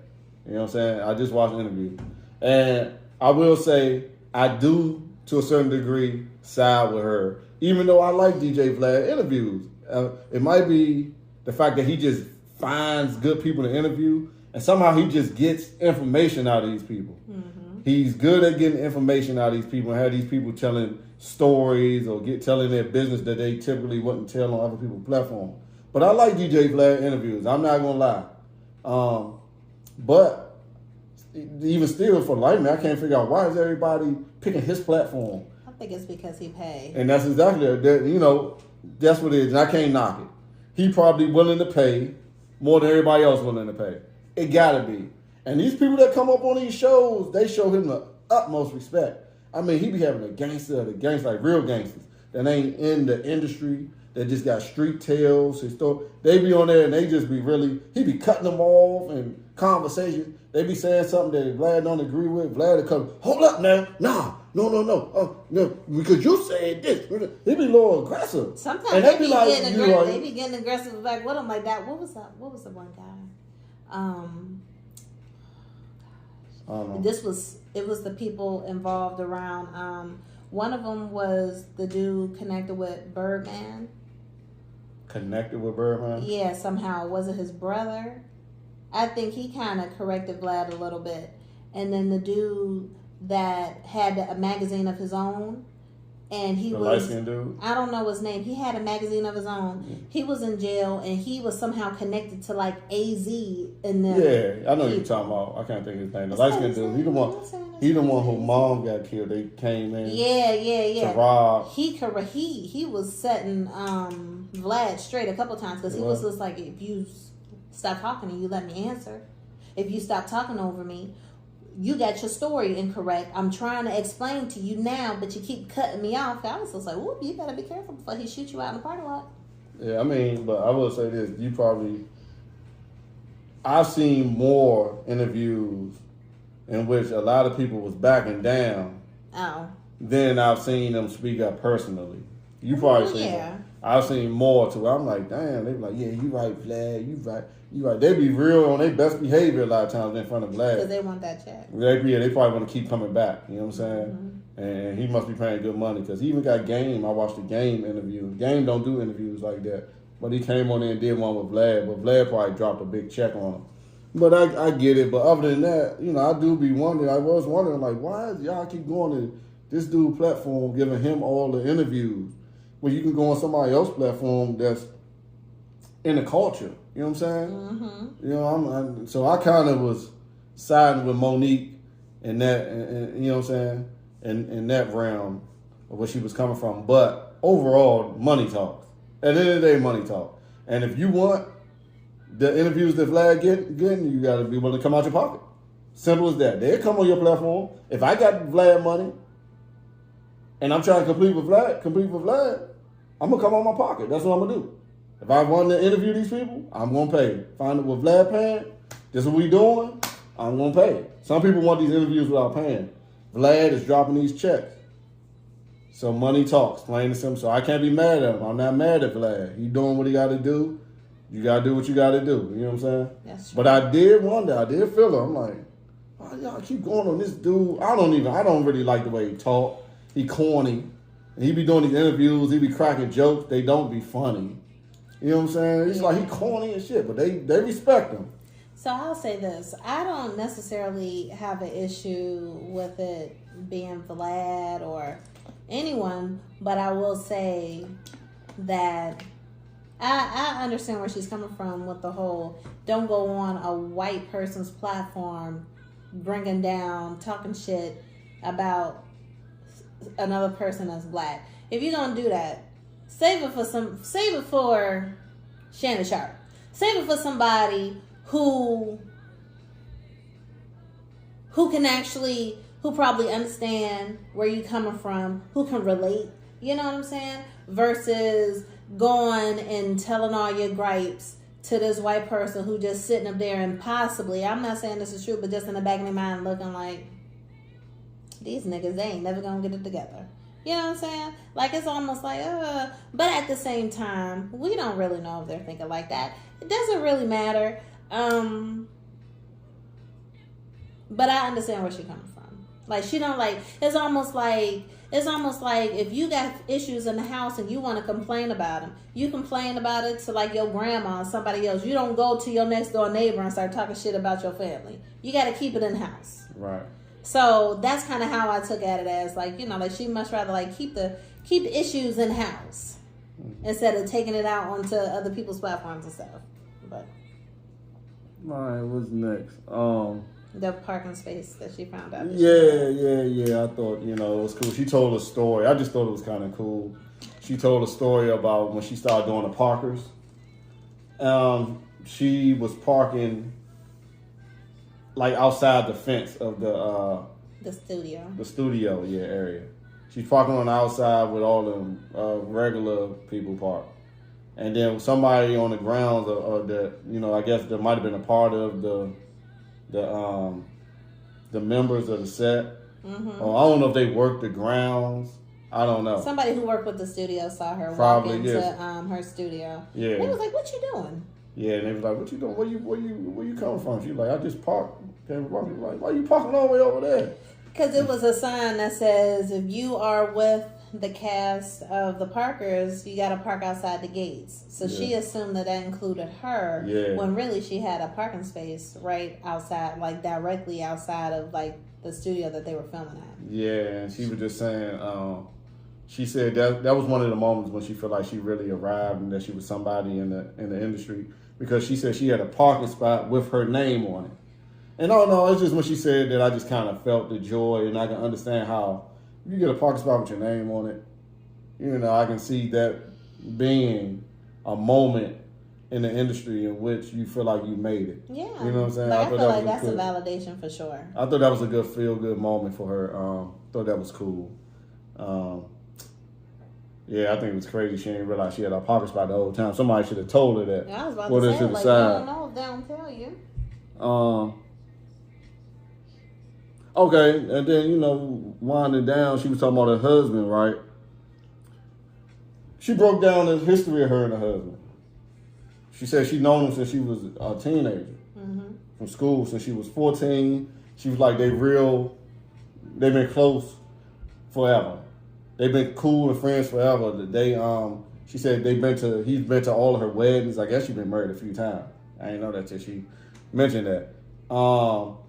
You know what I'm saying? I just watched the interview. And I will say, I do, to a certain degree, side with her. Even though I like DJ Vlad interviews. It might be the fact that he just finds good people to interview. And somehow he just gets information out of these people. Mm-hmm. He's good at getting information out of these people and have these people telling stories or telling their business that they typically wouldn't tell on other people's platforms. But I like DJ Vlad interviews. I'm not going to lie. But even still, for life, man, I can't figure out why is everybody picking his platform. I think it's because he paid. And that's exactly it. That's what it is. And I can't knock it. He probably willing to pay more than everybody else willing to pay. It gotta be. And these people that come up on these shows, they show him the utmost respect. I mean, he be having a gangster of the gangsters, like real gangsters that ain't in the industry, that just got street tales. They be on there and they just be he be cutting them off and conversations. They be saying something that Vlad don't agree with. Vlad will come, hold up now. Nah, no, because you said this. They be a little aggressive. Sometimes and they be getting aggressive back with them like that. What was that? What was the one guy? I don't know. It was the people involved around. One of them was the dude connected with Birdman. Connected with Birdman? Yeah, somehow. Was it his brother? I think he kind of corrected Vlad a little bit. And then the dude that had a magazine of his own, and he was light-skinned dude? I don't know his name. He had a magazine of his own. Yeah. He was in jail, and he was somehow connected to like AZ and them. Yeah, I know you're talking about. I can't think of his name. The light-skinned dude. He the one whose mom got killed. They came in. Yeah. To rob. He was setting Vlad straight a couple times because he was just like, if you stop talking and you let me answer, if you stop talking over me, you got your story incorrect. I'm trying to explain to you now, but you keep cutting me off. I was just like, whoop, you better be careful before he shoot you out in the parking lot. Yeah, I mean, but I will say this. I've seen more interviews in which a lot of people was backing down than I've seen them speak up personally. You probably seen more. I've seen more to where I'm like, damn, they be like, yeah, you right, Vlad, you right. They be real on their best behavior a lot of times in front of Vlad. Because they want that check. They probably want to keep coming back. You know what I'm saying? Mm-hmm. And he must be paying good money because he even got Game. I watched the Game interview. Game don't do interviews like that. But he came on there and did one with Vlad. But Vlad probably dropped a big check on him. But I get it. But other than that, I do be wondering. I was wondering, like, why is y'all keep going to this dude's platform, giving him all the interviews, when you can go on somebody else's platform that's in the culture? You know what I'm saying? Mm-hmm. So I kind of was siding with Monique in that, and you know what I'm saying, in that realm of where she was coming from. But overall, money talks. At the end of the day, money talk. And if you want the interviews that Vlad getting, you got to be willing to come out your pocket. Simple as that. They'll come on your platform. If I got Vlad money and I'm trying to compete with Vlad, I'm going to come out my pocket. That's what I'm going to do. If I want to interview these people, I'm going to pay. Find it with Vlad paying, this is what we doing, I'm going to pay. Some people want these interviews without paying. Vlad is dropping these checks. So money talks, plain and simple. So I can't be mad at him. I'm not mad at Vlad. He doing what he got to do. You got to do what you got to do. You know what I'm saying? That's true. But I did wonder. I did feel it. I'm like, why y'all keep going on this dude? I don't really like the way he talk. He corny. And he be doing these interviews. He be cracking jokes. They don't be funny. You know what I'm saying? It's like he corny and shit, but they respect him. So I'll say this. I don't necessarily have an issue with it being Vlad or anyone, but I will say that I understand where she's coming from with the whole don't go on a white person's platform bringing down, talking shit about another person that's black. If you're going to do that, save it for Shannon Sharp. Save it for somebody who probably understand where you coming from, who can relate, you know what I'm saying? Versus going and telling all your gripes to this white person who just sitting up there and possibly, I'm not saying this is true, but just in the back of their mind looking like, these niggas, they ain't never gonna get it together. You know what I'm saying? Like, it's almost like, but at the same time, we don't really know if they're thinking like that. It doesn't really matter. But I understand where she's coming from. Like, she don't like, it's almost like if you got issues in the house and you want to complain about them, you complain about it to like your grandma or somebody else. You don't go to your next door neighbor and start talking shit about your family. You got to keep it in the house. Right. So that's kind of how I took at it, as like, you know, like she much rather like keep the issues in house instead of taking it out onto other people's platforms and stuff. But all right, what's next? The parking space that she found out. Yeah. I thought, you know, it was cool. She told a story. I just thought it was kind of cool. She told a story about when she started doing the parkers. She was parking like outside the fence of the studio. The studio, area. She's parking on the outside with all the regular people park. And then somebody on the grounds of that, you know, I guess there might have been a part of the members of the set. Mm-hmm. I don't know if they worked the grounds. I don't know. Somebody who worked with the studio saw her walk into her studio. Yeah. They was like, "What you doing?" Yeah, and they was like, "What you doing? Where you coming from?" She was like, "I just parked." Everybody was like, "Why you parking all the way over there?" Because it was a sign that says, "If you are with the cast of the Parkers, you got to park outside the gates." So she assumed that included her, when really she had a parking space right outside, like directly outside of like the studio that they were filming at. Yeah, and she was just saying, she said that was one of the moments when she felt like she really arrived and that she was somebody in the industry, because she said she had a parking spot with her name on it. And no, it's just when she said that I just kind of felt the joy, and I can understand how you get a parking spot with your name on it. You know, I can see that being a moment in the industry in which you feel like you made it. Yeah. You know what I'm saying? Like, I feel like that's a validation for sure. I thought that was a good feel-good moment for her. Thought that was cool. Yeah, I think it was crazy. She didn't realize she had a parking spot the whole time. Somebody should have told her that. Yeah, I was about to say, like, I don't know if they don't tell you. Okay, and then, you know, winding down, she was talking about her husband, right? She broke down the history of her and her husband. She said she'd known him since she was a teenager. Mm-hmm. From school, since she was 14. She was like, they've been close forever. They've been cool and friends forever. She said he's been to all of her weddings. I guess she's been married a few times. I didn't know that till she mentioned that.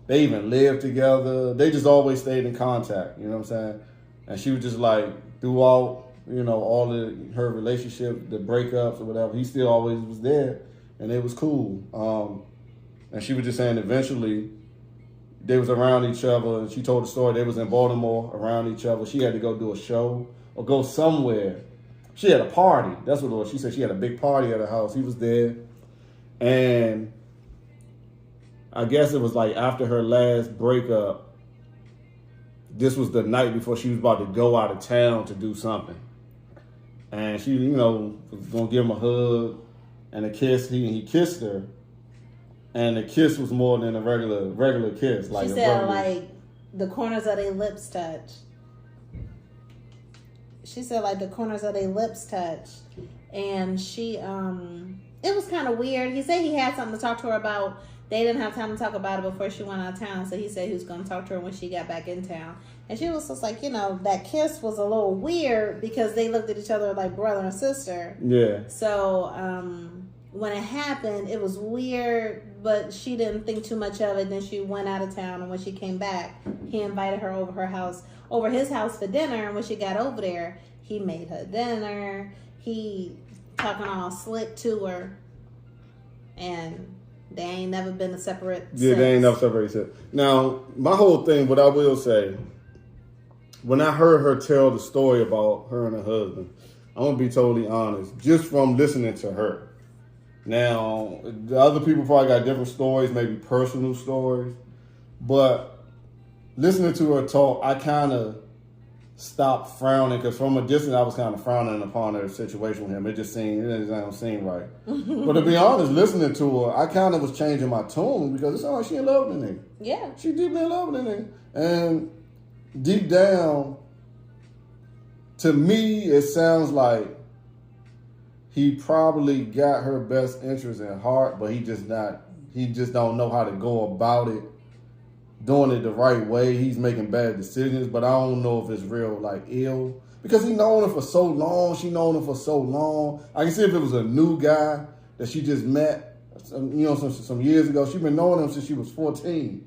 They even lived together. They just always stayed in contact, you know what I'm saying? And she was just like, throughout, you know, all of her relationship, the breakups or whatever, he still always was there, and it was cool. And she was just saying eventually they was around each other, and she told the story, they was in Baltimore around each other. She had to go do a show or go somewhere. She had a party. That's what it was. She said she had a big party at her house. He was there. And I guess it was like after her last breakup, this was the night before she was about to go out of town to do something. And she, you know, was going to give him a hug and a kiss. He kissed her. And the kiss was more than a regular kiss. Like, she said, like, the corners of their lips touched. She said, like, the corners of their lips touched. And she, it was kind of weird. He said he had something to talk to her about. They didn't have time to talk about it before she went out of town, so he said he was going to talk to her when she got back in town. And she was just like, you know, that kiss was a little weird because they looked at each other like brother and sister. Yeah. So when it happened, it was weird, but she didn't think too much of it. Then she went out of town, and when she came back, he invited her over his house for dinner. And when she got over there, he made her dinner. He talking all slick to her, and they ain't never been separate. Yeah, they ain't never separated. Now, my whole thing, what I will say, when I heard her tell the story about her and her husband, I'm going to be totally honest, just from listening to her, Now, the other people probably got different stories, maybe personal stories. But listening to her talk, I kind of stopped frowning because from a distance, I was kind of frowning upon her situation with him. It just don't seem right. But to be honest, listening to her, I kind of was changing my tone because it sounded like she in love with the nigga. Yeah. She deeply in love with the nigga. And deep down, to me, it sounds like he probably got her best interest in heart, but he just don't know how to go about it, doing it the right way. He's making bad decisions, but I don't know if it's real, like, ill. Because he known her for so long, she known him for so long. I can see if it was a new guy that she just met, some years ago. She's been knowing him since she was 14.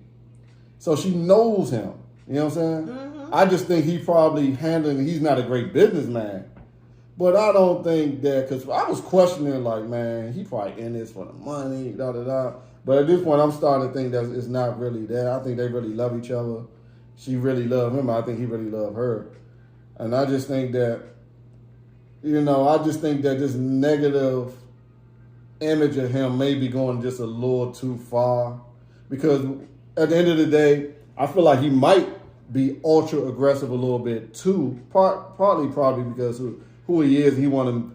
So she knows him. You know what I'm saying? Mm-hmm. I just think he's not a great businessman. But I don't think that, because I was questioning, like, man, he probably in this for the money, da-da-da. But at this point, I'm starting to think that it's not really that. I think they really love each other. She really loved him. I think he really loved her. And I just think that, this negative image of him may be going just a little too far. Because at the end of the day, I feel like he might be ultra aggressive a little bit too. Partly probably because who he is, he want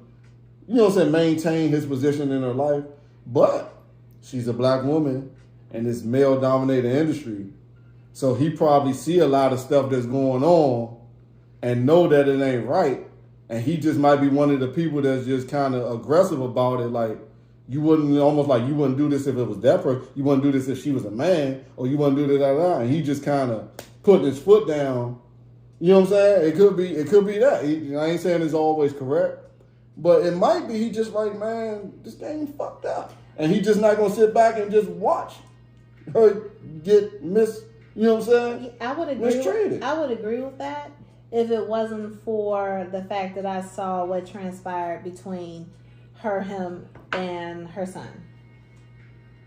to, maintain his position in her life. But she's a black woman in this male-dominated industry. So he probably see a lot of stuff that's going on and know that it ain't right. And he just might be one of the people that's just kind of aggressive about it. Like, you wouldn't do this if it was that person. You wouldn't do this if she was a man. Or you wouldn't do that. And he just kind of putting his foot down. You know what I'm saying? It could be that. I ain't saying it's always correct. But it might be he just like, man, this thing fucked up. And he just not going to sit back and just watch her get you know what I'm saying? I would agree. Mistreated. I would agree with that if it wasn't for the fact that I saw what transpired between him, and her son.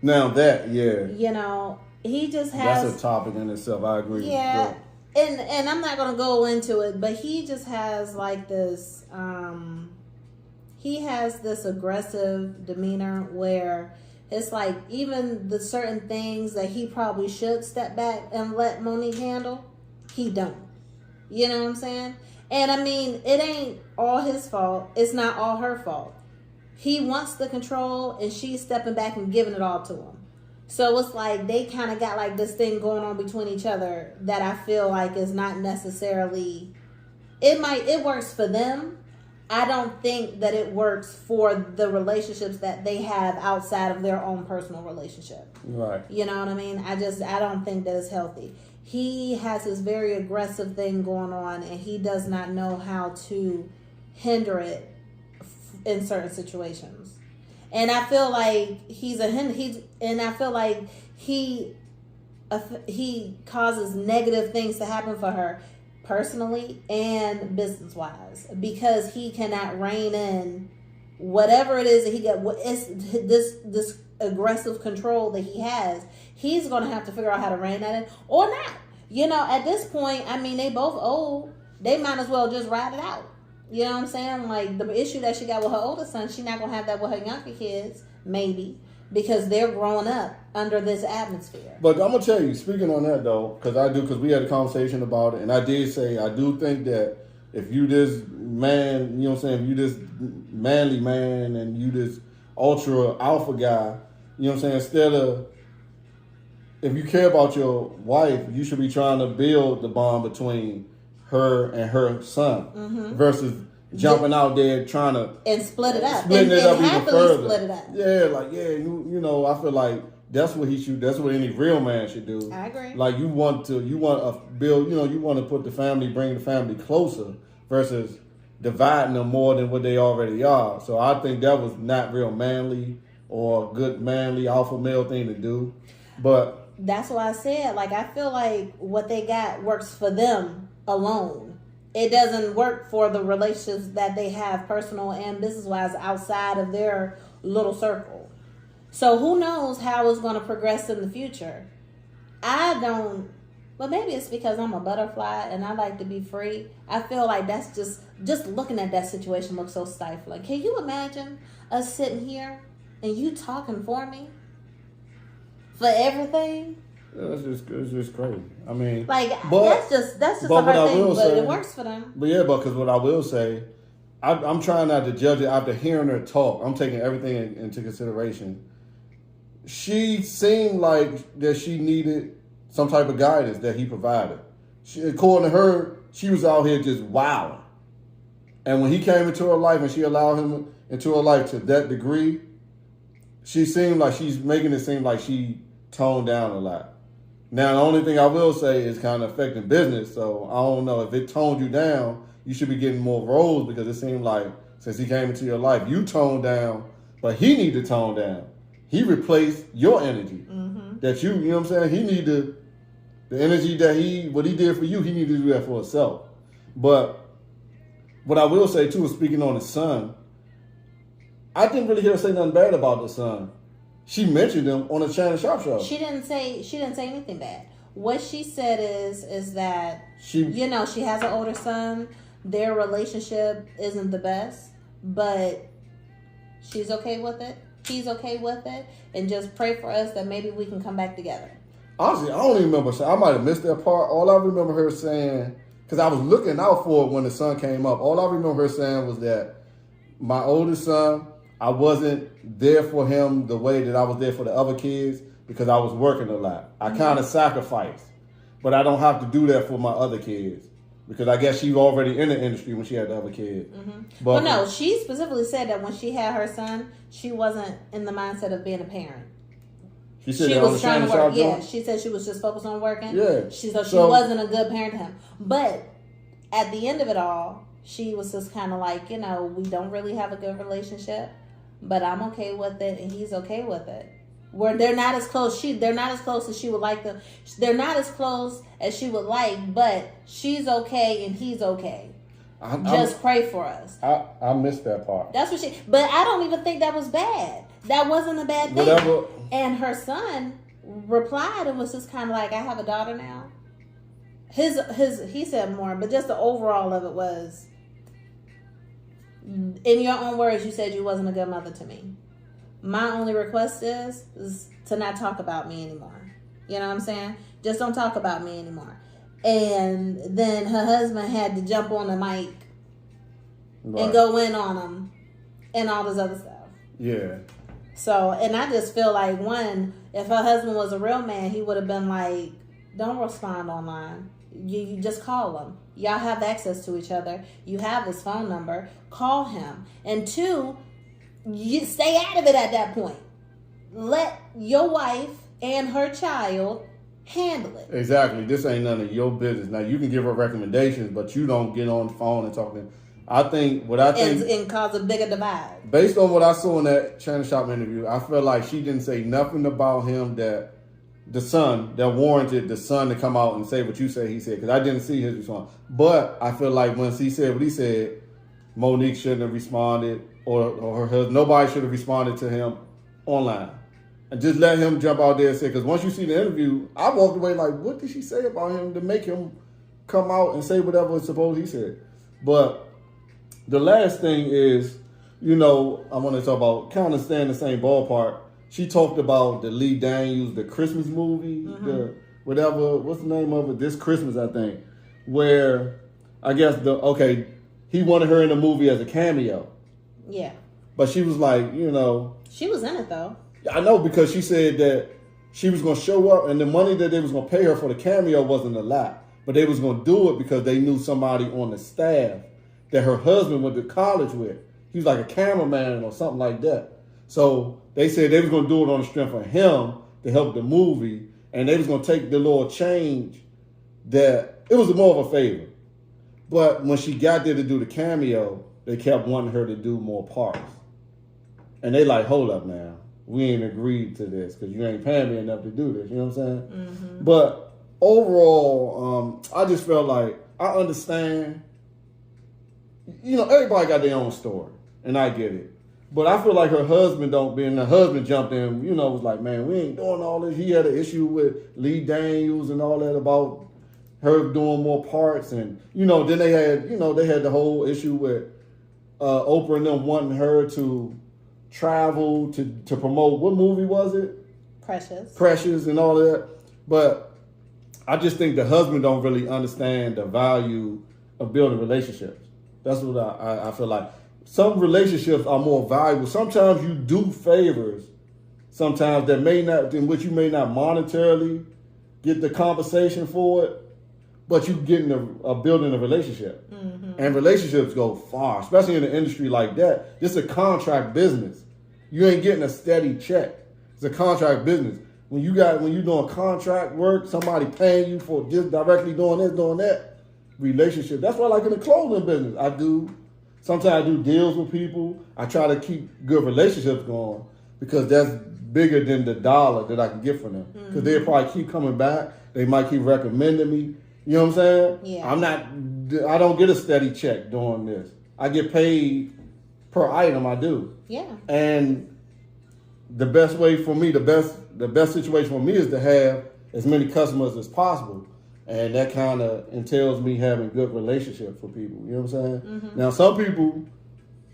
Now that, yeah. He just has... That's a topic in itself, I agree. Yeah. And I'm not going to go into it, but he just has like this... he has this aggressive demeanor where it's like even the certain things that he probably should step back and let Monique handle, he don't. You know what I'm saying? And I mean, it ain't all his fault. It's not all her fault. He wants the control and she's stepping back and giving it all to him. So it's like they kind of got like this thing going on between each other that I feel like is not necessarily... It works for them. I don't think that it works for the relationships that they have outside of their own personal relationship. Right. You know what I mean? I don't think that it's healthy. He has this very aggressive thing going on and he does not know how to hinder it in certain situations. And I feel like he causes negative things to happen for her personally and business wise because he cannot rein in whatever it is that he got. This aggressive control that he has. He's going to have to figure out how to rein that in or not. At this point, I mean, they both old. They might as well just ride it out. You know what I'm saying? Like the issue that she got with her older son, she's not going to have that with her younger kids, maybe, because they're growing up under this atmosphere. But I'm going to tell you, speaking on that though, because we had a conversation about it, and I did say, I do think that if you this man, you know what I'm saying, if you this manly man and you this ultra alpha guy, you know what I'm saying, instead of, if you care about your wife, you should be trying to build the bond between her and her son versus jumping out there trying to and split it up, splitting it up even further. Split it up. Yeah, I feel like that's what he should. That's what any real man should do. I agree. Like you want to build. You want to bring the family closer versus dividing them more than what they already are. So I think that was not real manly or good manly alpha male thing to do. But that's why I said, like, I feel like what they got works for them alone. It doesn't work for the relationships that they have personal and business-wise outside of their little circle. So who knows how it's going to progress in the future. But maybe it's because I'm a butterfly and I like to be free. I feel like that's just looking at that situation looks so stifling. Can you imagine us sitting here and you talking for me for everything. Yeah, it's just crazy. I mean, like that's just a hard thing, but it works for them. But yeah, because what I will say, I'm trying not to judge it after hearing her talk. I'm taking everything into consideration. She seemed like that she needed some type of guidance that he provided. According to her, she was out here just wilding. And when he came into her life and she allowed him into her life to that degree, she seemed like she's making it seem like she toned down a lot. Now, the only thing I will say is kind of affecting business. So I don't know if it toned you down, you should be getting more roles because it seemed like since he came into your life, you toned down, but he needed to tone down. He replaced your energy. That you know what I'm saying? He needed the energy that what he did for you, he needed to do that for himself. But what I will say too is speaking on his son, I didn't really hear her say nothing bad about the son. She mentioned him on the Shannon Sharp show. She didn't say anything bad. What she said is that she has an older son. Their relationship isn't the best, but she's okay with it. He's okay with it, and just pray for us that maybe we can come back together. Honestly, I don't even remember. I might have missed that part. All I remember her saying, because I was looking out for it when the son came up. All I remember her saying was that my oldest son, I wasn't there for him the way that I was there for the other kids because I was working a lot. I kind of sacrificed, but I don't have to do that for my other kids because I guess she was already in the industry when she had the other kids. But no, she specifically said that when she had her son, she wasn't in the mindset of being a parent. She said that was trying to work. Yeah, she said she was just focused on working. Yeah. She wasn't a good parent to him. But at the end of it all, she was just kind of like, we don't really have a good relationship, but I'm okay with it, and he's okay with it. Where they're not as close. They're not as close as she would like them. They're not as close as she would like, but she's okay and he's okay. Just pray for us. I missed that part. That's what she. But I don't even think that was bad. That wasn't a bad thing. Whatever. And her son replied and was just kind of like, "I have a daughter now." He said more, but just the overall of it was, in your own words, you said you wasn't a good mother to me. My only request is to not talk about me anymore. You know what I'm saying? Just don't talk about me anymore. And then her husband had to jump on the mic and go in on him and all this other stuff. Yeah. So, and I just feel like, if her husband was a real man, he would have been like, don't respond online. You just call him. Y'all have access to each other. You have his phone number. Call him. And 2, you stay out of it at that point. Let your wife and her child handle it. Exactly. This ain't none of your business. Now, you can give her recommendations, but you don't get on the phone and talk to them. And cause a bigger divide. Based on what I saw in that Shannon Sharp interview, I feel like she didn't say nothing about him that warranted the son to come out and say what you say he said, because I didn't see his response. But I feel like once he said what he said, Monique shouldn't have responded, or her husband, nobody should have responded to him online. And just let him jump out there and say, because once you see the interview, I walked away like, what did she say about him to make him come out and say whatever it's supposed he said? But the last thing is, I want to talk about, kind of stay in the same ballpark. She talked about the Lee Daniels, the Christmas movie, what's the name of it? This Christmas, I think, where I guess he wanted her in the movie as a cameo. Yeah. But she was like, She was in it though. I know, because she said that she was going to show up and the money that they was going to pay her for the cameo wasn't a lot. But they was going to do it because they knew somebody on the staff that her husband went to college with. He was like a cameraman or something like that. So they said they was going to do it on the strength of him to help the movie. And they was going to take the little change that, it was more of a favor. But when she got there to do the cameo, they kept wanting her to do more parts. And they like, hold up now. We ain't agreed to this because you ain't paying me enough to do this. You know what I'm saying? Mm-hmm. But overall, I just felt like I understand. Everybody got their own story, and I get it. But I feel like her husband the husband jumped in, was like, man, we ain't doing all this. He had an issue with Lee Daniels and all that about her doing more parts. And, then they had the whole issue with Oprah and them wanting her to travel to promote. What movie was it? Precious and all that. But I just think the husband don't really understand the value of building relationships. That's what I feel like. Some relationships are more valuable. Sometimes you do favors, sometimes that may not, in which you may not monetarily get the compensation for it, but you getting a building a relationship. Mm-hmm. And relationships go far, especially in an industry like that. This is a contract business. You ain't getting a steady check. It's a contract business. When you doing contract work, somebody paying you for just directly doing this, doing that, relationship. That's why I like in the clothing business. Sometimes I do deals with people. I try to keep good relationships going because that's bigger than the dollar that I can get from them. Because they'll probably keep coming back. They might keep recommending me. You know what I'm saying? Yeah. I don't get a steady check doing this. I get paid per item I do. Yeah. And the best way for me, the best situation for me is to have as many customers as possible. And that kind of entails me having good relationships with people. You know what I'm saying? Mm-hmm. Now, some people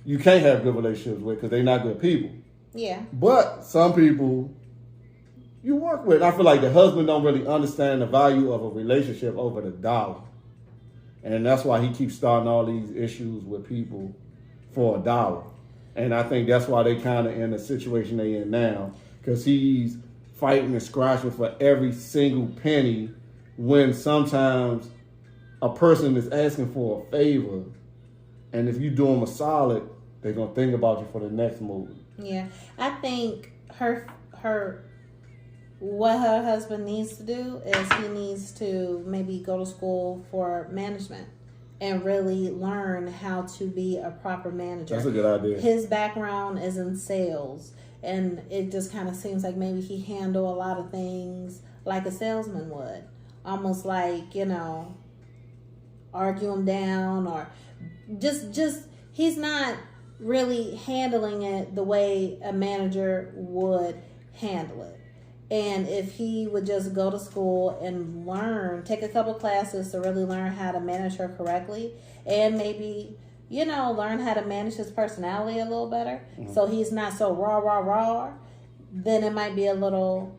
you can't have good relationships with because they're not good people. Yeah. But some people you work with. I feel like the husband don't really understand the value of a relationship over the dollar. And that's why he keeps starting all these issues with people for $1. And I think that's why they kind of in the situation they in now. Because he's fighting and scratching for every single penny when sometimes a person is asking for a favor. And if you do them a solid, they're going to think about you for the next move. Yeah. I think what her husband needs to do is he needs to maybe go to school for management and really learn how to be a proper manager. That's a good idea. His background is in sales, and it just kind of seems like maybe he handle a lot of things like a salesman would. Almost like, argue him down or just he's not really handling it the way a manager would handle it. And if he would just go to school and take a couple classes to really learn how to manage her correctly and maybe, learn how to manage his personality a little better so he's not so raw, then it might be a little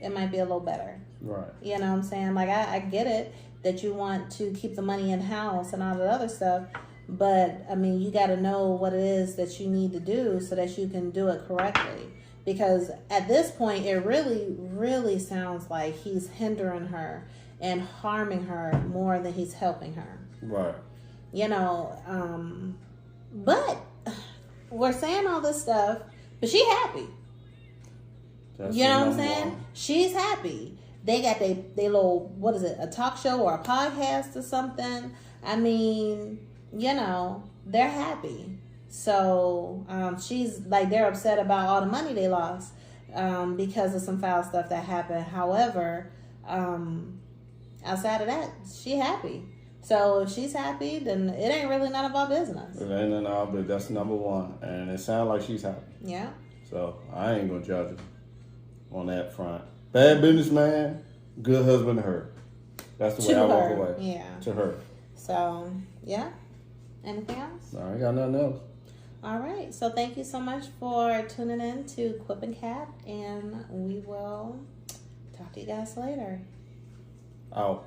better. Right. You know what I'm saying? Like, I get it that you want to keep the money in-house and all that other stuff, but, you got to know what it is that you need to do so that you can do it correctly. Because at this point, it really, really sounds like he's hindering her and harming her more than he's helping her. Right. But we're saying all this stuff, but she happy. That's you know what I'm saying? She's happy. They got they little, what is it, a talk show or a podcast or something. They're happy. So she's like, they're upset about all the money they lost because of some foul stuff that happened. However, outside of that, she happy. So if she's happy, then it ain't really none of our business. It ain't none of our business. That's number one. And it sounds like she's happy. Yeah. So I ain't going to judge her on that front. Bad businessman, good husband to her. That's the way I walk away. Yeah. To her. So, yeah. Anything else? I ain't got nothing else. All right. So thank you so much for tuning in to Quip and Cap, and we will talk to you guys later. Out.